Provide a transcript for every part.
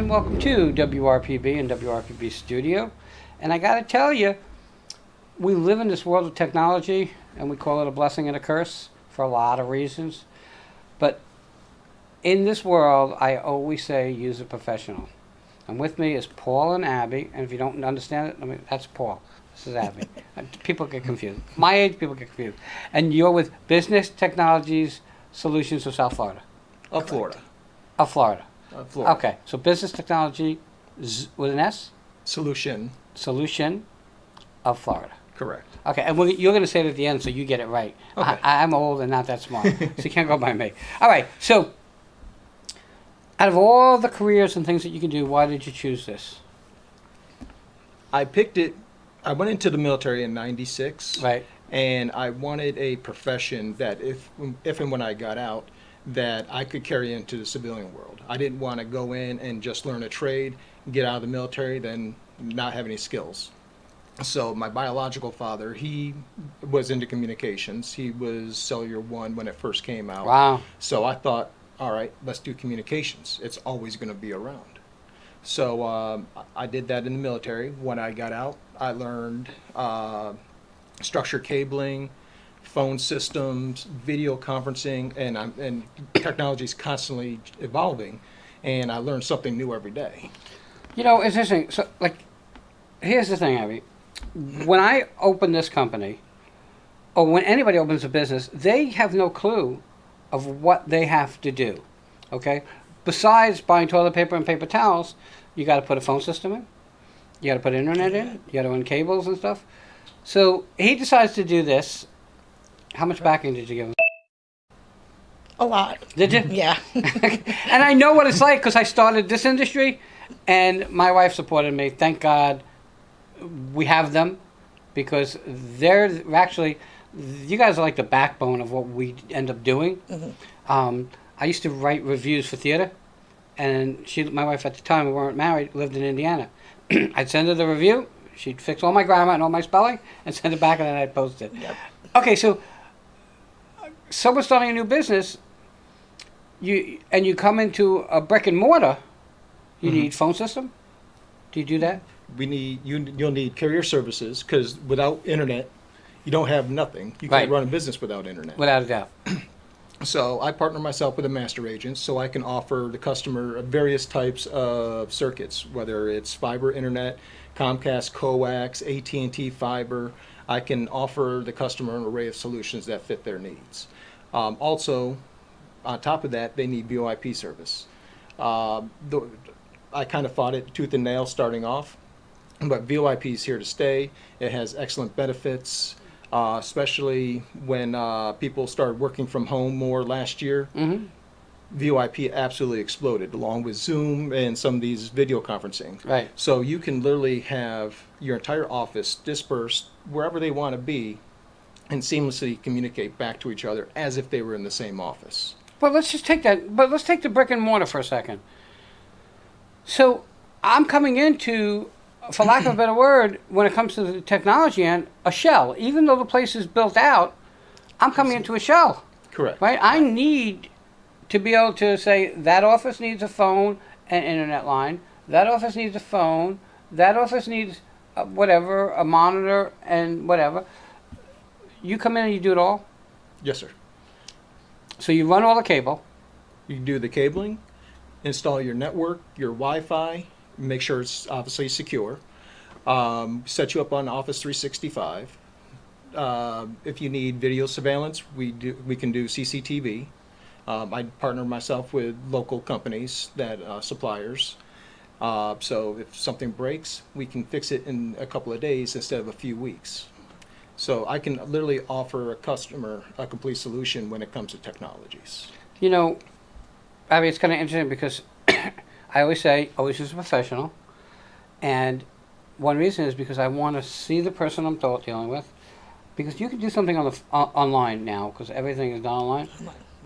and welcome to WRPB and WRPB Studio. And I got to tell you, we live in this world of technology, and we call it a blessing and a curse for a lot of reasons. But in this world, I always say use a professional. And with me is Paul and Abby, and if you don't understand it, I mean, that's Paul. This is Abby. People get confused. My age, people get confused. And you're with Business Technologies Solutions of South Florida. Of Florida. Of Florida. Florida. Okay, so Business Technology with an S? Solution. Solution of Florida. Correct. Okay, and you're going to say it at the end so you get it right. Okay. I'm old and not that smart, so you can't go by me. All right, so out of all the careers and things that you can do, why did you choose this? I picked it. I went into the military in '96. Right. And I wanted a profession that if and when I got out, that I could carry into the civilian world. I didn't want to go in and just learn a trade, get out of the military, then not have any skills. So my biological father, he was into communications. He was Cellular One when it first came out. Wow. So I thought, all right, let's do communications. It's always going to be around. So I did that in the military. When I got out, I learned structured cabling, phone systems, video conferencing, and technology is constantly evolving, and I learn something new every day. You know, it's interesting. So, like, here's the thing, Abby. When I open this company, or when anybody opens a business, they have no clue of what they have to do, okay? Besides buying toilet paper and paper towels, you got to put a phone system in, you got to put internet in, you got to run cables and stuff. So he decides to do this. How much backing did you give him? A lot. Did you? Yeah. And I know what it's like because I started this industry, and my wife supported me. Thank God we have them, because they're actually, you guys are like the backbone of what we end up doing. Mm-hmm. I used to write reviews for theater, and my wife at the time, we weren't married, lived in Indiana. I'd send her the review, she'd fix all my grammar and all my spelling, and send it back, and then I'd post it. Yep. Okay, so someone starting a new business, you come into a brick and mortar, you Mm-hmm. need phone system? Do you do that? You'll need carrier services, because without internet, you don't have nothing. You Right. can't run a business without internet. Without a doubt. So I partner myself with a master agent so I can offer the customer various types of circuits, whether it's fiber internet, Comcast coax, AT&T fiber. I can offer the customer an array of solutions that fit their needs. Also, on top of that, they need VoIP service. I kind of fought it tooth and nail starting off, but VoIP is here to stay. It has excellent benefits. Especially when people started working from home more last year. Mm-hmm. VoIP absolutely exploded, along with Zoom and some of these video conferencing. Right. So you can literally have your entire office dispersed wherever they want to be and seamlessly communicate back to each other as if they were in the same office. But let's just take that, but let's take the brick and mortar for a second. So I'm coming into, for lack of a better word, when it comes to the technology end, a shell. Even though the place is built out, I'm coming into a shell. Correct. Right? I need to be able to say, that office needs a phone and internet line, that office needs a phone, that office needs whatever, a monitor and whatever. You come in and you do it all? Yes, sir. So you run all the cable. You can do the cabling, install your network, your Wi-Fi, make sure it's obviously secure, set you up on Office 365. If you need video surveillance, we can do CCTV. I partner myself with local companies that suppliers. So if something breaks, we can fix it in a couple of days instead of a few weeks. So I can literally offer a customer a complete solution when it comes to technologies. You know, I mean, it's kind of interesting because I always say, always use a professional. And one reason is because I want to see the person I'm dealing with. Because you can do something on the online now, because everything is done online.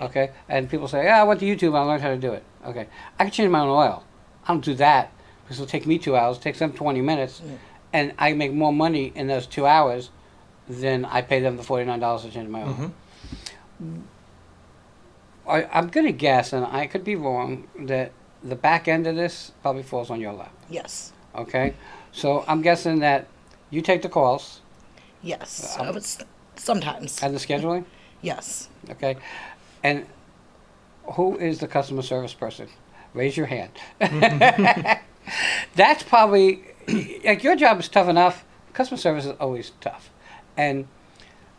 Okay? And people say, I went to YouTube and I learned how to do it. Okay. I can change my own oil. I don't do that because it'll take me 2 hours, it takes them 20 minutes, and I make more money in those 2 hours than I pay them the $49 to change my oil. Mm-hmm. I'm going to guess, and I could be wrong, that the back end of this probably falls on your lap. Yes. Okay, so I'm guessing that you take the calls Yes. I would sometimes. and the scheduling. Yes. Okay, and who is the customer service person? Raise your hand. That's probably like your job is tough enough. Customer service is always tough, and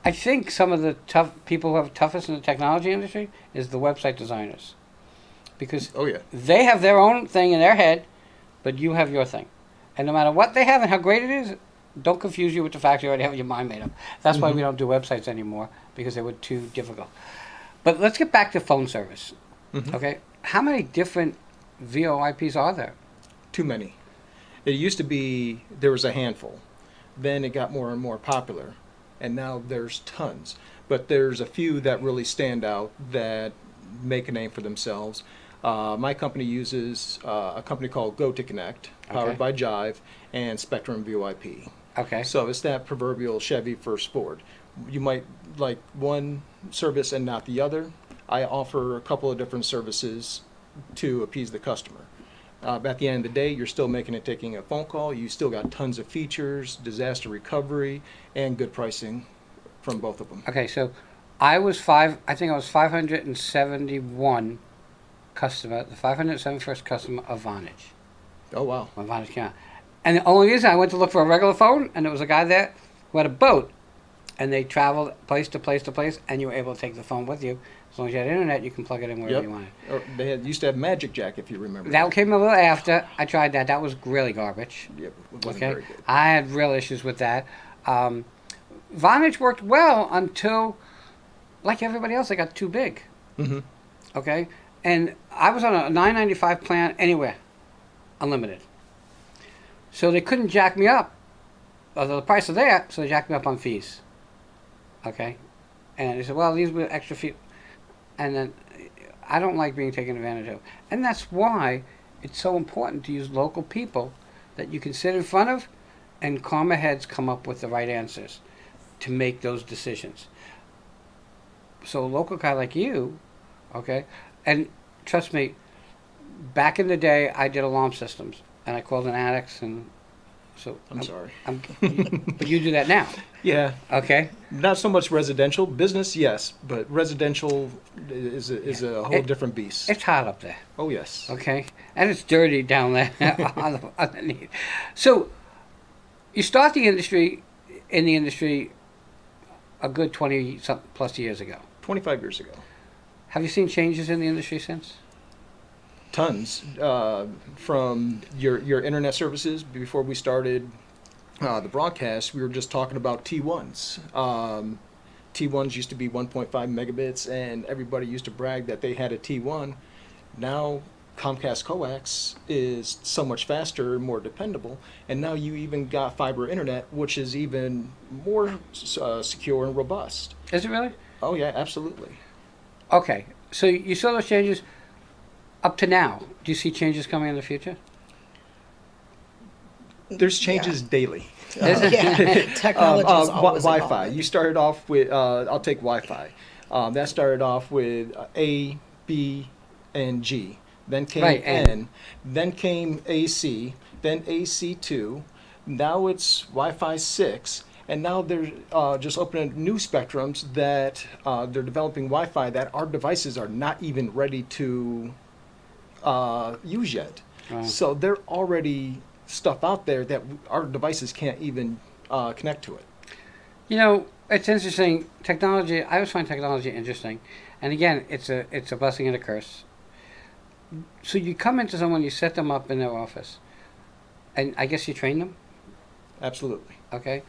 I think some of the tough people who have toughest in the technology industry is the website designers, because Oh yeah. they have their own thing in their head, but you have your thing, and no matter what they have and how great it is, don't confuse you with the fact you already have your mind made up. That's why we don't do websites anymore, because they were too difficult. But let's get back to phone service. Okay, how many different VoIPs are there? Too many. It used to be there was a handful. Then it got more and more popular, and now there's tons. But there's a few that really stand out that make a name for themselves. My company uses a company called Go2Connect, powered Okay. by Jive, and Spectrum VoIP. Okay. So it's that proverbial Chevy First Ford. You might like one service and not the other. I offer a couple of different services to appease the customer. At the end of the day, you're still making it taking a phone call. You still got tons of features, disaster recovery, and good pricing from both of them. Okay, so I think I was 571 customer, the 571st customer of Vonage. Oh, wow. When Vonage came out. And the only reason I went to look for a regular phone, and there was a guy there who had a boat, and they traveled place to place to place, and you were able to take the phone with you. As long as you had internet, you can plug it in wherever Yep. you wanted. Or used to have Magic Jack, if you remember. That came a little after. I tried that. That was really garbage. Yep, it wasn't Okay, very good. I had real issues with that. Vonage worked well until, like everybody else, they got too big. Mm-hmm. Okay, and I was on a $9.95 plan anywhere, unlimited. So they couldn't jack me up. Although the price is there, so they jacked me up on fees. Okay, and they said, "Well, these were extra fees," and then I don't like being taken advantage of, and that's why it's so important to use local people that you can sit in front of, and calmer heads come up with the right answers to make those decisions. So a local guy like you, okay, and trust me, back in the day, I did alarm systems, and I called in addicts, and so I'm sorry. but you do that now, Yeah, okay? not so much residential. Business, yes, but residential is a whole different beast. It's hot up there, Oh, yes. okay, and it's dirty down there underneath. So you start in the industry a good 20 plus years ago. 25 years ago. Have you seen changes in the industry since? Tons. From your internet services, before we started the broadcast, we were just talking about T1s. T1s used to be 1.5 megabits, and everybody used to brag that they had a T1. Now Comcast coax is so much faster and more dependable, and now you even got fiber internet, which is even more secure and robust. Is it really? Oh yeah, absolutely. Okay, so you saw those changes up to now. Do you see changes coming in the future? There's changes daily. Yeah. Technology is always Wi-Fi. evolving. You started off with, I'll take Wi-Fi. That started off with A, B, and G. Then came Right, and- N. Then came AC. Then AC2. Now it's Wi-Fi 6. And now they're just opening new spectrums that they're developing Wi-Fi that our devices are not even ready to use yet. Wow. So there already stuff out there that our devices can't even connect to it. You know, it's interesting. Technology. I always find technology interesting, and again, it's a blessing and a curse. So you come into someone, you set them up in their office, and I guess you train them. Absolutely. Okay.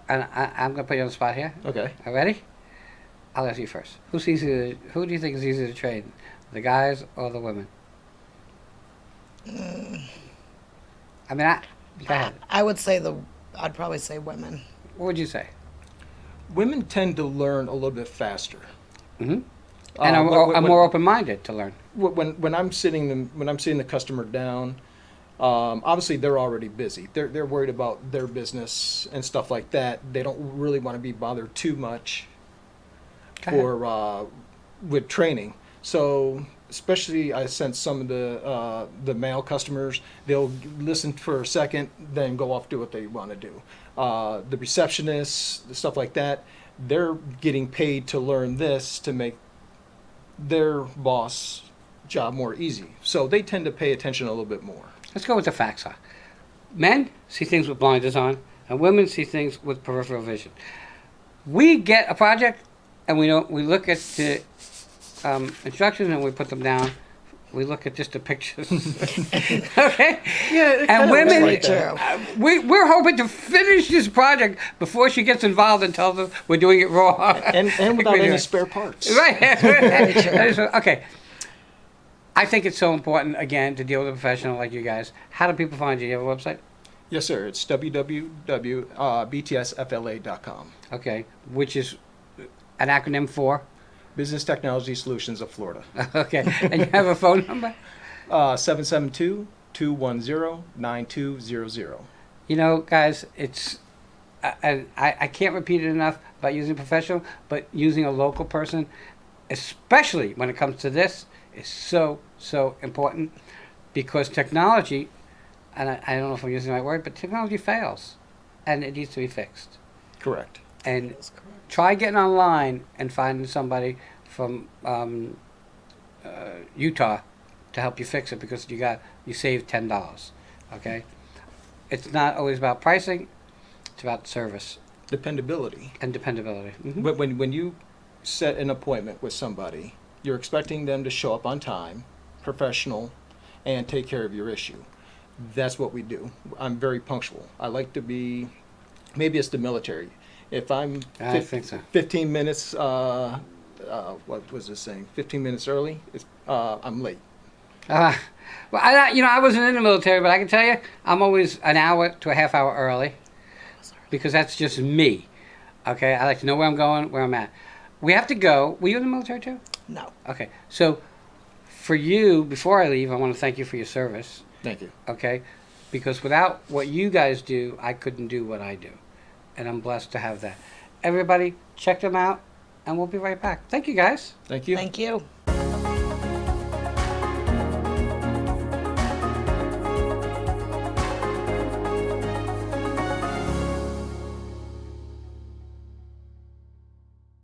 And I'm gonna put you on the spot here. Okay. Are you ready? I'll ask you first. Who do you think is easier to train, the guys or the women? I mean, go ahead. I would say I'd probably say women. What would you say? Women tend to learn a little bit faster. Mm-hmm. And I'm when- more open-minded to learn. When I'm sitting the customer down, obviously they're already busy. They're worried about their business and stuff like that. They don't really want to be bothered too much Go ahead. for with training. So especially I sense some of the male customers, they'll listen for a second, then go off do what they want to do. The receptionists, the stuff like that, they're getting paid to learn this to make their boss job more easy. So they tend to pay attention a little bit more. Let's go with the facts. Men see things with blinders on, and women see things with peripheral vision. We get a project, and we look at the instructions, and we put them down. We look at just the pictures. Okay? Yeah, And women, like True. we're hoping to finish this project before she gets involved and tells us we're doing it wrong. and without any spare parts. Right. Very true. That is- okay. I think it's so important, again, to deal with a professional like you guys. How do people find you? You have a website? Yes, sir. It's www.btsfla.com. Okay. Which is an acronym for? Business Technology Solutions of Florida. Okay. And you have a phone number? 772-210-9200. You know, guys, it's, and I can't repeat it enough about using a professional, but using a local person, especially when it comes to this, is so, so important, because technology, and I don't know if I'm using the right word, but technology fails, and it needs to be fixed. Correct. And That's correct. try getting online and finding somebody from Utah to help you fix it, because you save $10. Okay, it's not always about pricing; it's about service Dependability. and dependability. Mhm. But when you set an appointment with somebody, you're expecting them to show up on time, professional, and take care of your issue. That's what we do. I'm very punctual. I like to be, maybe it's the military. If I'm I think so. 15 minutes, what was this saying? 15 minutes early, I'm late. Well, I wasn't in the military, but I can tell you, I'm always an hour to a half hour early, because that's just me. Okay, I like to know where I'm going, where I'm at. We have to go. Were you in the military too? No. Okay, so for you, before I leave, I want to thank you for your service. Thank you. Okay, because without what you guys do, I couldn't do what I do, and I'm blessed to have that. Everybody, check them out, and we'll be right back. Thank you, guys. Thank you. Thank you.